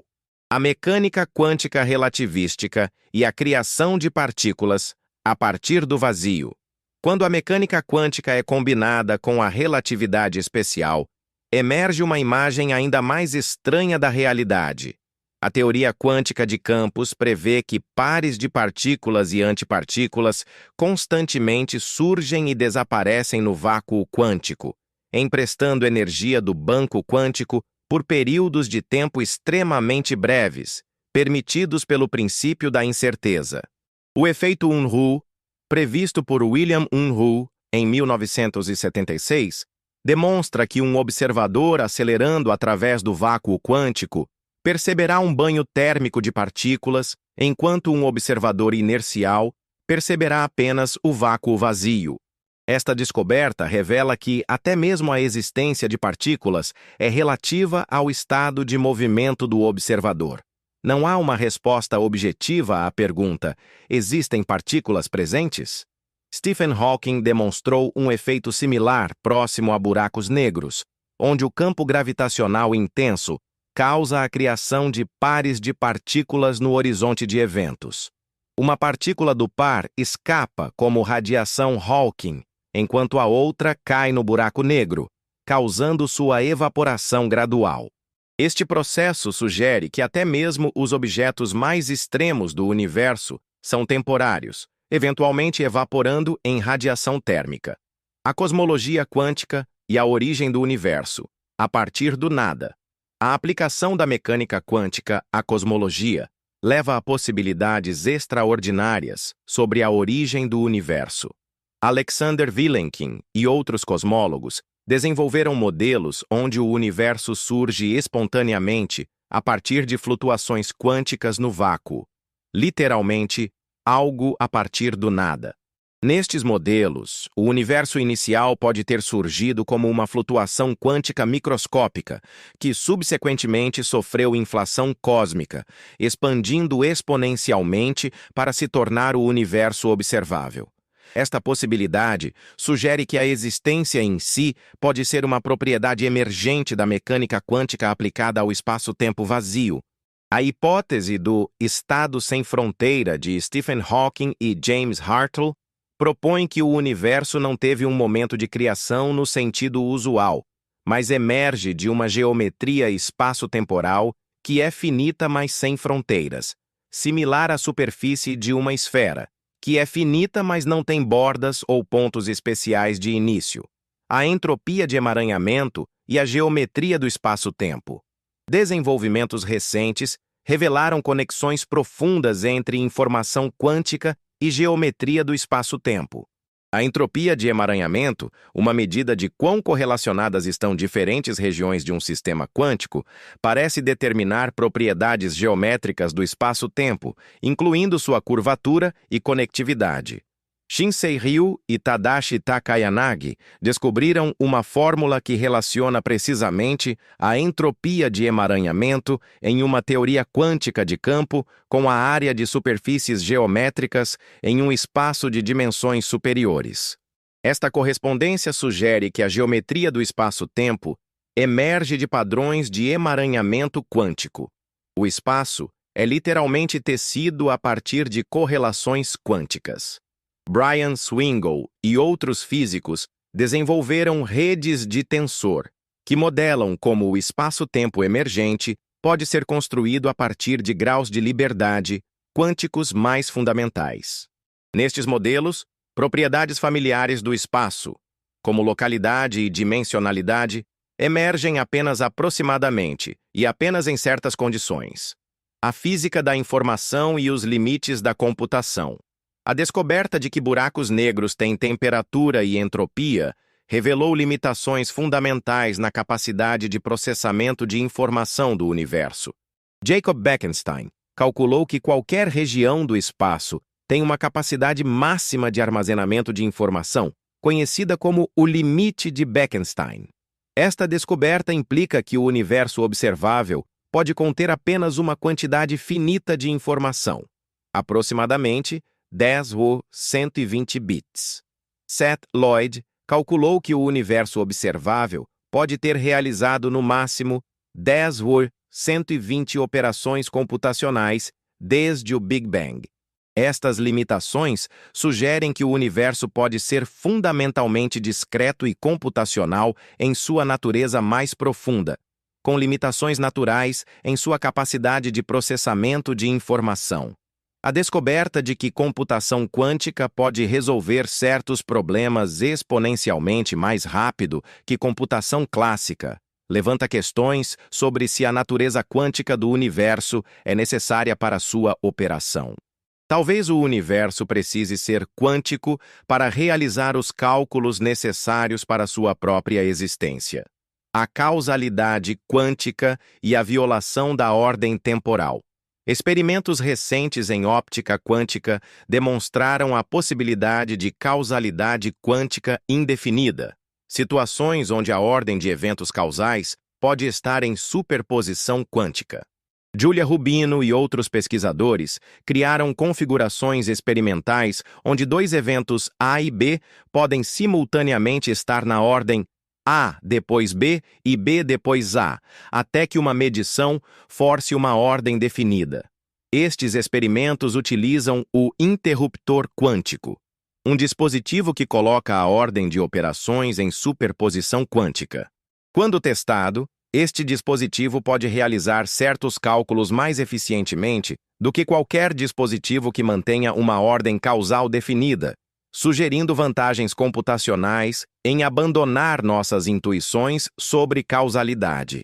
A mecânica quântica relativística e a criação de partículas a partir do vazio. Quando a mecânica quântica é combinada com a relatividade especial, emerge uma imagem ainda mais estranha da realidade. A teoria quântica de campos prevê que pares de partículas e antipartículas constantemente surgem e desaparecem no vácuo quântico, emprestando energia do banco quântico por períodos de tempo extremamente breves, permitidos pelo princípio da incerteza. O efeito Unruh, previsto por William Unruh em 1976, demonstra que um observador acelerando através do vácuo quântico perceberá um banho térmico de partículas, enquanto um observador inercial perceberá apenas o vácuo vazio. Esta descoberta revela que até mesmo a existência de partículas é relativa ao estado de movimento do observador. Não há uma resposta objetiva à pergunta: existem partículas presentes? Stephen Hawking demonstrou um efeito similar próximo a buracos negros, onde o campo gravitacional intenso causa a criação de pares de partículas no horizonte de eventos. Uma partícula do par escapa como radiação Hawking, enquanto a outra cai no buraco negro, causando sua evaporação gradual. Este processo sugere que até mesmo os objetos mais extremos do universo são temporários, eventualmente evaporando em radiação térmica. A cosmologia quântica e a origem do universo, a partir do nada. A aplicação da mecânica quântica à cosmologia leva a possibilidades extraordinárias sobre a origem do universo. Alexander Vilenkin e outros cosmólogos desenvolveram modelos onde o universo surge espontaneamente a partir de flutuações quânticas no vácuo, literalmente, algo a partir do nada. Nestes modelos, o universo inicial pode ter surgido como uma flutuação quântica microscópica, que subsequentemente sofreu inflação cósmica, expandindo exponencialmente para se tornar o universo observável. Esta possibilidade sugere que a existência em si pode ser uma propriedade emergente da mecânica quântica aplicada ao espaço-tempo vazio. A hipótese do estado sem fronteira de Stephen Hawking e James Hartle propõe que o universo não teve um momento de criação no sentido usual, mas emerge de uma geometria espaço-temporal que é finita, mas sem fronteiras, similar à superfície de uma esfera, que é finita, mas não tem bordas ou pontos especiais de início. A entropia de emaranhamento e a geometria do espaço-tempo. Desenvolvimentos recentes revelaram conexões profundas entre informação quântica e geometria do espaço-tempo. A entropia de emaranhamento, uma medida de quão correlacionadas estão diferentes regiões de um sistema quântico, parece determinar propriedades geométricas do espaço-tempo, incluindo sua curvatura e conectividade. Shinsei Ryu e Tadashi Takayanagi descobriram uma fórmula que relaciona precisamente a entropia de emaranhamento em uma teoria quântica de campo com a área de superfícies geométricas em um espaço de dimensões superiores. Esta correspondência sugere que a geometria do espaço-tempo emerge de padrões de emaranhamento quântico. O espaço é literalmente tecido a partir de correlações quânticas. Brian Swingle e outros físicos desenvolveram redes de tensor, que modelam como o espaço-tempo emergente pode ser construído a partir de graus de liberdade quânticos mais fundamentais. Nestes modelos, propriedades familiares do espaço, como localidade e dimensionalidade, emergem apenas aproximadamente e apenas em certas condições. A física da informação e os limites da computação. A descoberta de que buracos negros têm temperatura e entropia revelou limitações fundamentais na capacidade de processamento de informação do universo. Jacob Bekenstein calculou que qualquer região do espaço tem uma capacidade máxima de armazenamento de informação, conhecida como o limite de Bekenstein. Esta descoberta implica que o universo observável pode conter apenas uma quantidade finita de informação, aproximadamente 10^120 bits. Seth Lloyd calculou que o universo observável pode ter realizado no máximo 10^120 operações computacionais desde o Big Bang. Estas limitações sugerem que o universo pode ser fundamentalmente discreto e computacional em sua natureza mais profunda, com limitações naturais em sua capacidade de processamento de informação. A descoberta de que computação quântica pode resolver certos problemas exponencialmente mais rápido que computação clássica levanta questões sobre se a natureza quântica do universo é necessária para sua operação. Talvez o universo precise ser quântico para realizar os cálculos necessários para sua própria existência. A causalidade quântica e a violação da ordem temporal. Experimentos recentes em óptica quântica demonstraram a possibilidade de causalidade quântica indefinida, situações onde a ordem de eventos causais pode estar em superposição quântica. Julia Rubino e outros pesquisadores criaram configurações experimentais onde dois eventos A e B podem simultaneamente estar na ordem A depois B e B depois A, até que uma medição force uma ordem definida. Estes experimentos utilizam o interruptor quântico, um dispositivo que coloca a ordem de operações em superposição quântica. Quando testado, este dispositivo pode realizar certos cálculos mais eficientemente do que qualquer dispositivo que mantenha uma ordem causal definida, sugerindo vantagens computacionais em abandonar nossas intuições sobre causalidade.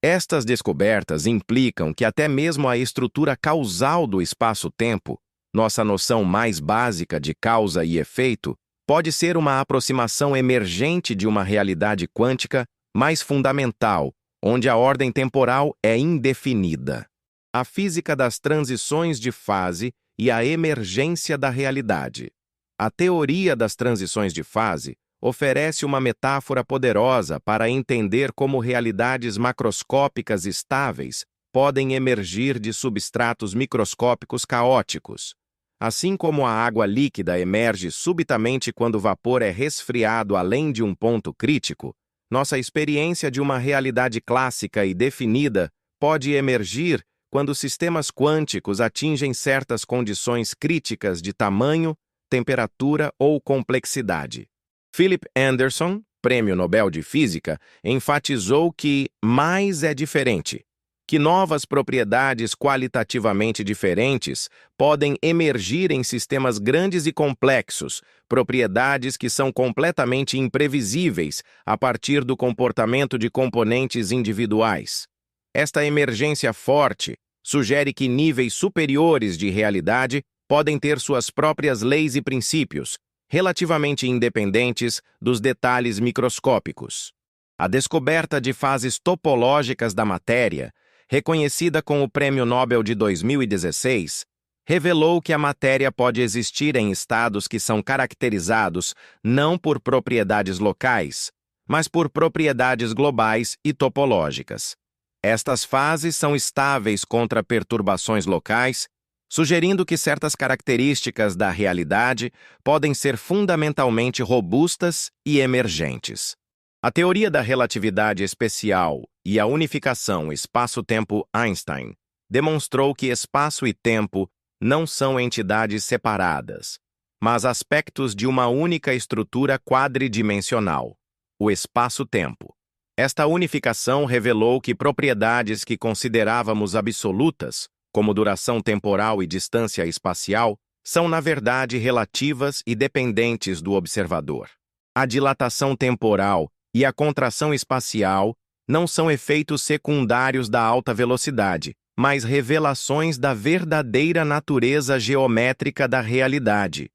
Estas descobertas implicam que até mesmo a estrutura causal do espaço-tempo, nossa noção mais básica de causa e efeito, pode ser uma aproximação emergente de uma realidade quântica mais fundamental, onde a ordem temporal é indefinida. A física das transições de fase e a emergência da realidade. A teoria das transições de fase oferece uma metáfora poderosa para entender como realidades macroscópicas estáveis podem emergir de substratos microscópicos caóticos. Assim como a água líquida emerge subitamente quando o vapor é resfriado além de um ponto crítico, nossa experiência de uma realidade clássica e definida pode emergir quando sistemas quânticos atingem certas condições críticas de tamanho, temperatura ou complexidade. Philip Anderson, Prêmio Nobel de Física, enfatizou que mais é diferente, que novas propriedades qualitativamente diferentes podem emergir em sistemas grandes e complexos, propriedades que são completamente imprevisíveis a partir do comportamento de componentes individuais. Esta emergência forte sugere que níveis superiores de realidade podem ter suas próprias leis e princípios, relativamente independentes dos detalhes microscópicos. A descoberta de fases topológicas da matéria, reconhecida com o Prêmio Nobel de 2016, revelou que a matéria pode existir em estados que são caracterizados não por propriedades locais, mas por propriedades globais e topológicas. Estas fases são estáveis contra perturbações locais, sugerindo que certas características da realidade podem ser fundamentalmente robustas e emergentes. A teoria da relatividade especial e a unificação espaço-tempo Einstein demonstrou que espaço e tempo não são entidades separadas, mas aspectos de uma única estrutura quadridimensional, o espaço-tempo. Esta unificação revelou que propriedades que considerávamos absolutas, como duração temporal e distância espacial, são na verdade relativas e dependentes do observador. A dilatação temporal e a contração espacial não são efeitos secundários da alta velocidade, mas revelações da verdadeira natureza geométrica da realidade.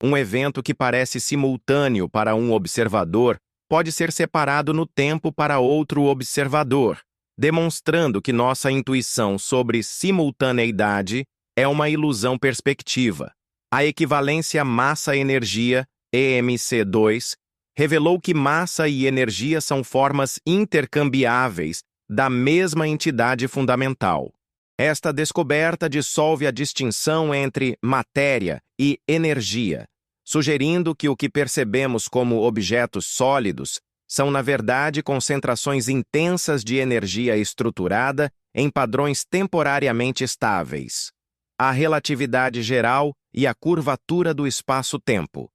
Um evento que parece simultâneo para um observador pode ser separado no tempo para outro observador, demonstrando que nossa intuição sobre simultaneidade é uma ilusão perspectiva. A equivalência massa-energia, EMC2, revelou que massa e energia são formas intercambiáveis da mesma entidade fundamental. Esta descoberta dissolve a distinção entre matéria e energia, sugerindo que o que percebemos como objetos sólidos são, na verdade, concentrações intensas de energia estruturada em padrões temporariamente estáveis. A relatividade geral e a curvatura do espaço-tempo.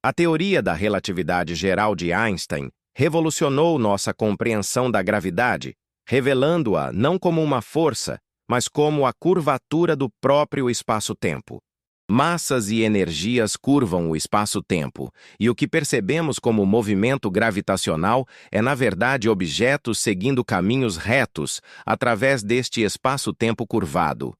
A teoria da relatividade geral de Einstein revolucionou nossa compreensão da gravidade, revelando-a não como uma força, mas como a curvatura do próprio espaço-tempo. Massas e energias curvam o espaço-tempo, e o que percebemos como movimento gravitacional é, na verdade, objetos seguindo caminhos retos através deste espaço-tempo curvado.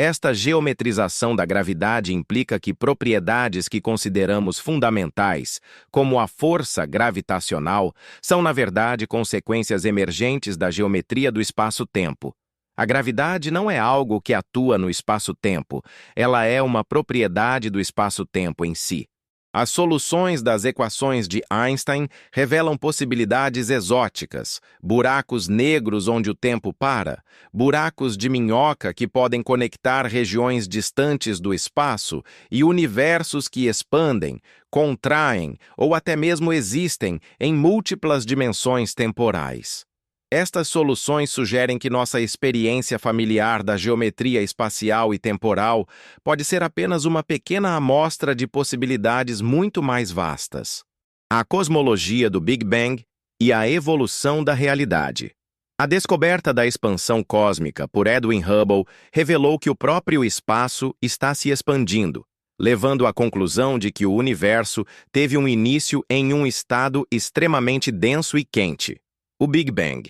Esta geometrização da gravidade implica que propriedades que consideramos fundamentais, como a força gravitacional, são, na verdade, consequências emergentes da geometria do espaço-tempo. A gravidade não é algo que atua no espaço-tempo, ela é uma propriedade do espaço-tempo em si. As soluções das equações de Einstein revelam possibilidades exóticas, buracos negros onde o tempo para, buracos de minhoca que podem conectar regiões distantes do espaço e universos que expandem, contraem ou até mesmo existem em múltiplas dimensões temporais. Estas soluções sugerem que nossa experiência familiar da geometria espacial e temporal pode ser apenas uma pequena amostra de possibilidades muito mais vastas. A cosmologia do Big Bang e a evolução da realidade. A descoberta da expansão cósmica por Edwin Hubble revelou que o próprio espaço está se expandindo, levando à conclusão de que o universo teve um início em um estado extremamente denso e quente, o Big Bang.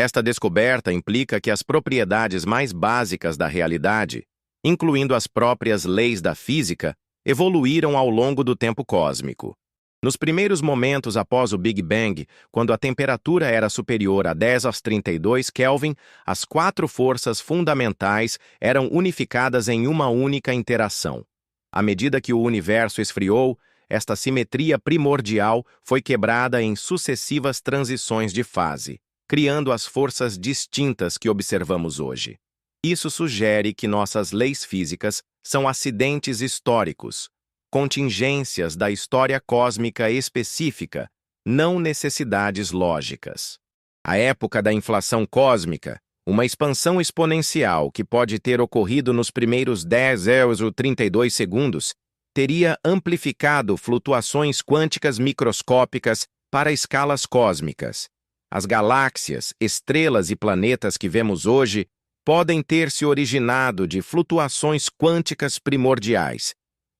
Esta descoberta implica que as propriedades mais básicas da realidade, incluindo as próprias leis da física, evoluíram ao longo do tempo cósmico. Nos primeiros momentos após o Big Bang, quando a temperatura era superior a 10^32 Kelvin, as 4 forças fundamentais eram unificadas em uma única interação. À medida que o universo esfriou, esta simetria primordial foi quebrada em sucessivas transições de fase, criando as forças distintas que observamos hoje. Isso sugere que nossas leis físicas são acidentes históricos, contingências da história cósmica específica, não necessidades lógicas. A época da inflação cósmica, uma expansão exponencial que pode ter ocorrido nos primeiros 10^32 segundos, teria amplificado flutuações quânticas microscópicas para escalas cósmicas. As galáxias, estrelas e planetas que vemos hoje podem ter se originado de flutuações quânticas primordiais,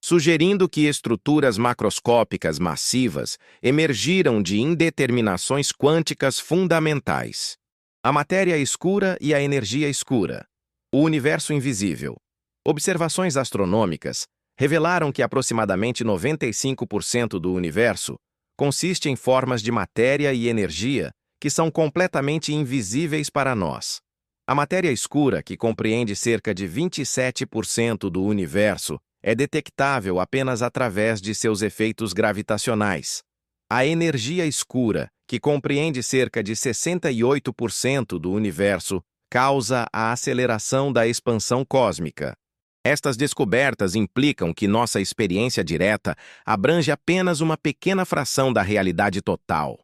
sugerindo que estruturas macroscópicas massivas emergiram de indeterminações quânticas fundamentais. A matéria escura e a energia escura. O universo invisível. Observações astronômicas revelaram que aproximadamente 95% do universo consiste em formas de matéria e energia que são completamente invisíveis para nós. A matéria escura, que compreende cerca de 27% do universo, é detectável apenas através de seus efeitos gravitacionais. A energia escura, que compreende cerca de 68% do universo, causa a aceleração da expansão cósmica. Estas descobertas implicam que nossa experiência direta abrange apenas uma pequena fração da realidade total.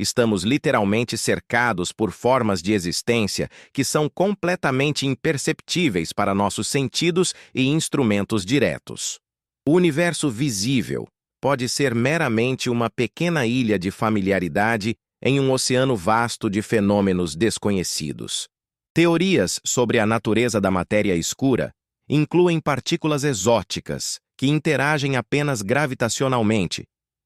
Estamos literalmente cercados por formas de existência que são completamente imperceptíveis para nossos sentidos e instrumentos diretos. O universo visível pode ser meramente uma pequena ilha de familiaridade em um oceano vasto de fenômenos desconhecidos. Teorias sobre a natureza da matéria escura incluem partículas exóticas que interagem apenas gravitacionalmente,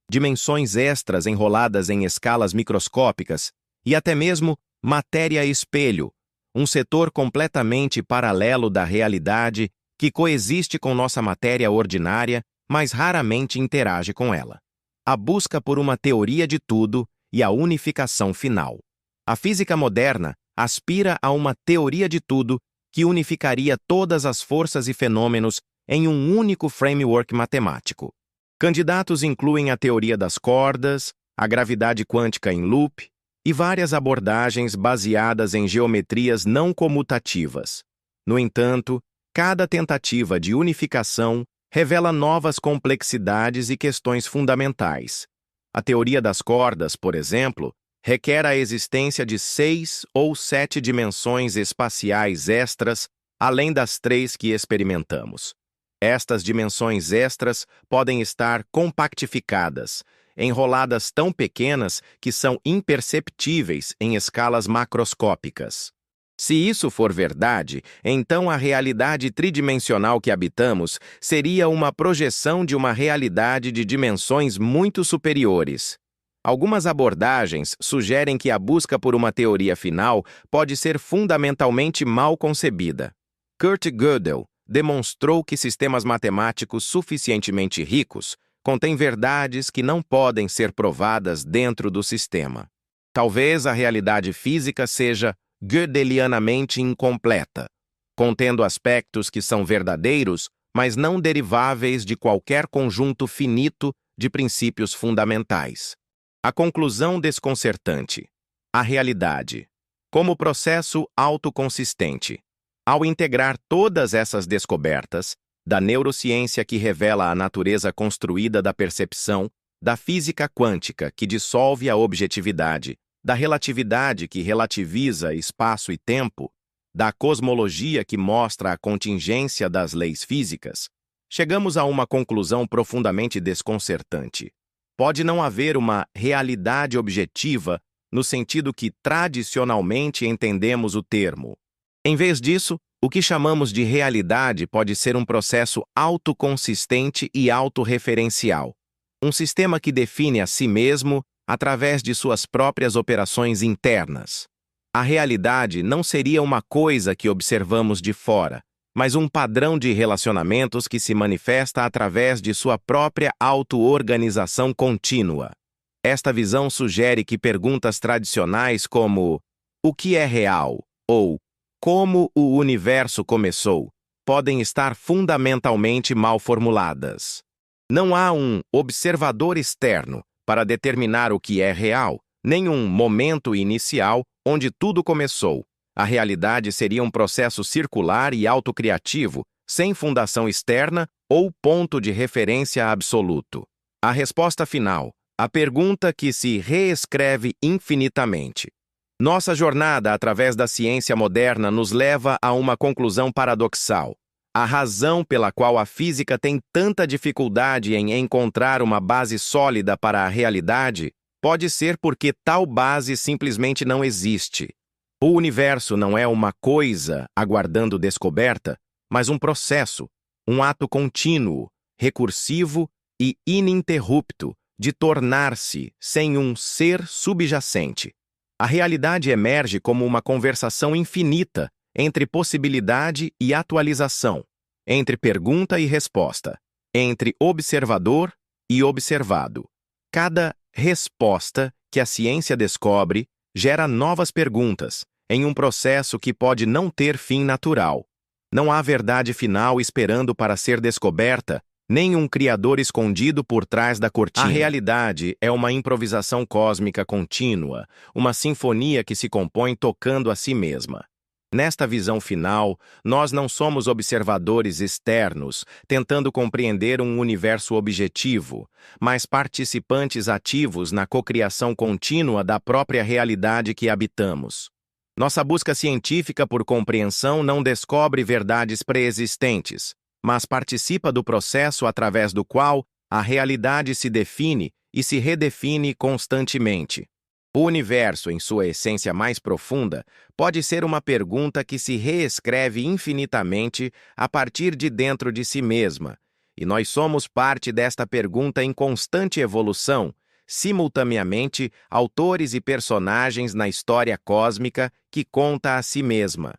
dimensões extras enroladas em escalas microscópicas e até mesmo matéria-espelho, um setor completamente paralelo da realidade que coexiste com nossa matéria ordinária, mas raramente interage com ela. A busca por uma teoria de tudo e a unificação final. A física moderna aspira a uma teoria de tudo que unificaria todas as forças e fenômenos em um único framework matemático. Candidatos incluem a teoria das cordas, a gravidade quântica em loop e várias abordagens baseadas em geometrias não comutativas. No entanto, cada tentativa de unificação revela novas complexidades e questões fundamentais. A teoria das cordas, por exemplo, requer a existência de 6 ou 7 dimensões espaciais extras, além das 3 que experimentamos. Estas dimensões extras podem estar compactificadas, enroladas tão pequenas que são imperceptíveis em escalas macroscópicas. Se isso for verdade, então a realidade tridimensional que habitamos seria uma projeção de uma realidade de dimensões muito superiores. Algumas abordagens sugerem que a busca por uma teoria final pode ser fundamentalmente mal concebida. Kurt Gödel demonstrou que sistemas matemáticos suficientemente ricos contêm verdades que não podem ser provadas dentro do sistema. Talvez a realidade física seja gödelianamente incompleta, contendo aspectos que são verdadeiros, mas não deriváveis de qualquer conjunto finito de princípios fundamentais. A conclusão desconcertante. A realidade, como processo autoconsistente. Ao integrar todas essas descobertas, da neurociência que revela a natureza construída da percepção, da física quântica que dissolve a objetividade, da relatividade que relativiza espaço e tempo, da cosmologia que mostra a contingência das leis físicas, chegamos a uma conclusão profundamente desconcertante. Pode não haver uma realidade objetiva no sentido que tradicionalmente entendemos o termo. Em vez disso, o que chamamos de realidade pode ser um processo autoconsistente e autorreferencial, um sistema que define a si mesmo através de suas próprias operações internas. A realidade não seria uma coisa que observamos de fora, mas um padrão de relacionamentos que se manifesta através de sua própria auto-organização contínua. Esta visão sugere que perguntas tradicionais como "o que é real?" ou "como o universo começou?" podem estar fundamentalmente mal formuladas. Não há um observador externo para determinar o que é real, nem um momento inicial onde tudo começou. A realidade seria um processo circular e autocriativo, sem fundação externa ou ponto de referência absoluto. A resposta final, a pergunta que se reescreve infinitamente. Nossa jornada através da ciência moderna nos leva a uma conclusão paradoxal. A razão pela qual a física tem tanta dificuldade em encontrar uma base sólida para a realidade pode ser porque tal base simplesmente não existe. O universo não é uma coisa aguardando descoberta, mas um processo, um ato contínuo, recursivo e ininterrupto de tornar-se sem um ser subjacente. A realidade emerge como uma conversação infinita entre possibilidade e atualização, entre pergunta e resposta, entre observador e observado. Cada resposta que a ciência descobre gera novas perguntas, em um processo que pode não ter fim natural. Não há verdade final esperando para ser descoberta, nem um criador escondido por trás da cortina. A realidade é uma improvisação cósmica contínua, uma sinfonia que se compõe tocando a si mesma. Nesta visão final, nós não somos observadores externos, tentando compreender um universo objetivo, mas participantes ativos na cocriação contínua da própria realidade que habitamos. Nossa busca científica por compreensão não descobre verdades pré-existentes, mas participa do processo através do qual a realidade se define e se redefine constantemente. O universo, em sua essência mais profunda, pode ser uma pergunta que se reescreve infinitamente a partir de dentro de si mesma, e nós somos parte desta pergunta em constante evolução, simultaneamente autores e personagens na história cósmica que conta a si mesma.